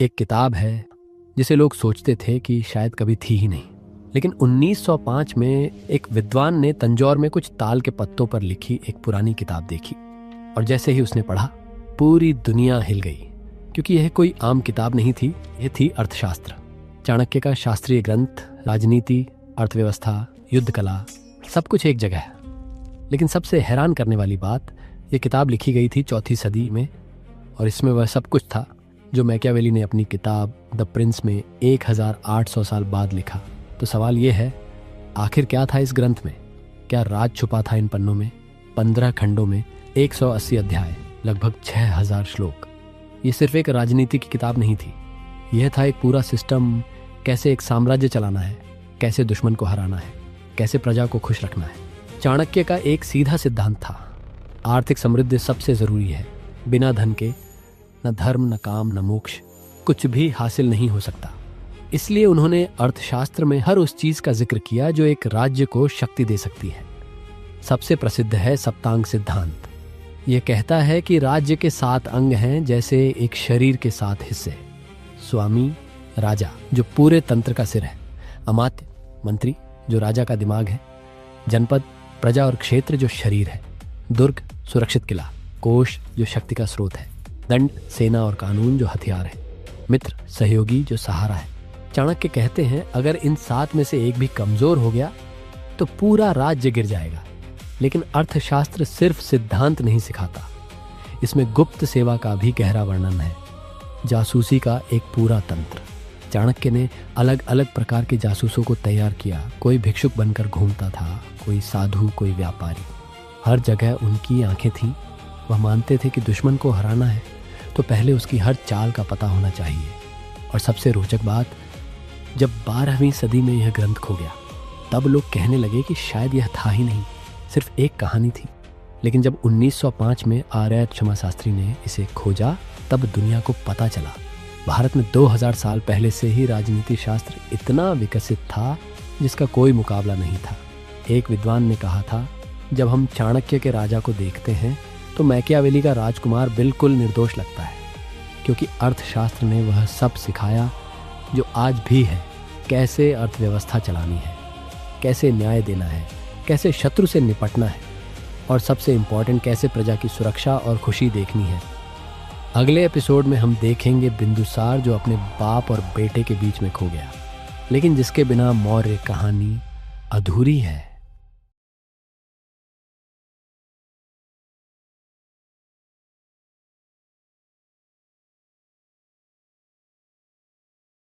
एक किताब है जिसे लोग सोचते थे कि शायद कभी थी ही नहीं, लेकिन 1905 में एक विद्वान ने तंजौर में कुछ ताल के पत्तों पर लिखी एक पुरानी किताब देखी और जैसे ही उसने पढ़ा पूरी दुनिया हिल गई, क्योंकि यह कोई आम किताब नहीं थी, यह थी अर्थशास्त्र। चाणक्य का शास्त्रीय ग्रंथ, राजनीति, अर्थव्यवस्था, युद्ध कला, सब कुछ एक जगह है। लेकिन सबसे हैरान करने वाली बात, यह किताब लिखी गई थी 4वीं सदी में और इसमें वह सब कुछ था जो मैकियावेली ने अपनी किताब द प्रिंस में 1800 साल बाद लिखा। तो सवाल यह है, आखिर क्या था इस ग्रंथ में? क्या राज छुपा था इन पन्नों में? 15 खंडों में 180 अध्याय, लगभग 6000 श्लोक। ये सिर्फ एक राजनीति की किताब नहीं थी, यह था एक पूरा सिस्टम। कैसे एक साम्राज्य चलाना है, कैसे दुश्मन को हराना है, कैसे प्रजा को खुश रखना है। चाणक्य का एक सीधा सिद्धांत था, आर्थिक समृद्धि सबसे जरूरी है। बिना धन के न धर्म, न काम, न मोक्ष, कुछ भी हासिल नहीं हो सकता। इसलिए उन्होंने अर्थशास्त्र में हर उस चीज का जिक्र किया जो एक राज्य को शक्ति दे सकती है। सबसे प्रसिद्ध है सप्तांग सिद्धांत। यह कहता है कि राज्य के 7 अंग हैं, जैसे एक शरीर के 7 हिस्से। स्वामी राजा जो पूरे तंत्र का सिर है, अमात्य मंत्री जो राजा का दिमाग है, जनपद प्रजा और क्षेत्र जो शरीर है, दुर्ग सुरक्षित किला, कोष जो शक्ति का स्रोत है, दंड सेना और कानून जो हथियार है, मित्र सहयोगी जो सहारा है। चाणक्य कहते हैं अगर इन 7 में से एक भी कमजोर हो गया तो पूरा राज्य गिर जाएगा। लेकिन अर्थशास्त्र सिर्फ सिद्धांत नहीं सिखाता, इसमें गुप्त सेवा का भी गहरा वर्णन है, जासूसी का एक पूरा तंत्र। चाणक्य ने अलग अलग प्रकार के जासूसों को तैयार किया। कोई भिक्षुक बनकर घूमता था, कोई साधु, कोई व्यापारी। हर जगह उनकी आंखें थीं। वह मानते थे कि दुश्मन को हराना है तो पहले उसकी हर चाल का पता होना चाहिए। और सबसे रोचक बात, जब 12वीं सदी में यह ग्रंथ खो गया तब लोग कहने लगे कि शायद यह था ही नहीं, सिर्फ एक कहानी थी। लेकिन जब 1905 में आर्य क्षमा शास्त्री ने इसे खोजा तब दुनिया को पता चला भारत में 2000 साल पहले से ही राजनीति शास्त्र इतना विकसित था जिसका कोई मुकाबला नहीं था। एक विद्वान ने कहा था, जब हम चाणक्य के राजा को देखते हैं तो मैकियावेली का राजकुमार बिल्कुल निर्दोष लगता है, क्योंकि अर्थशास्त्र ने वह सब सिखाया जो आज भी है। कैसे अर्थव्यवस्था चलानी है, कैसे न्याय देना है, कैसे शत्रु से निपटना है और सबसे इम्पोर्टेंट कैसे प्रजा की सुरक्षा और खुशी देखनी है। अगले एपिसोड में हम देखेंगे बिंदुसार जो अपने बाप और बेटे के बीच में खो गया, लेकिन जिसके बिना मौर्य कहानी अधूरी है।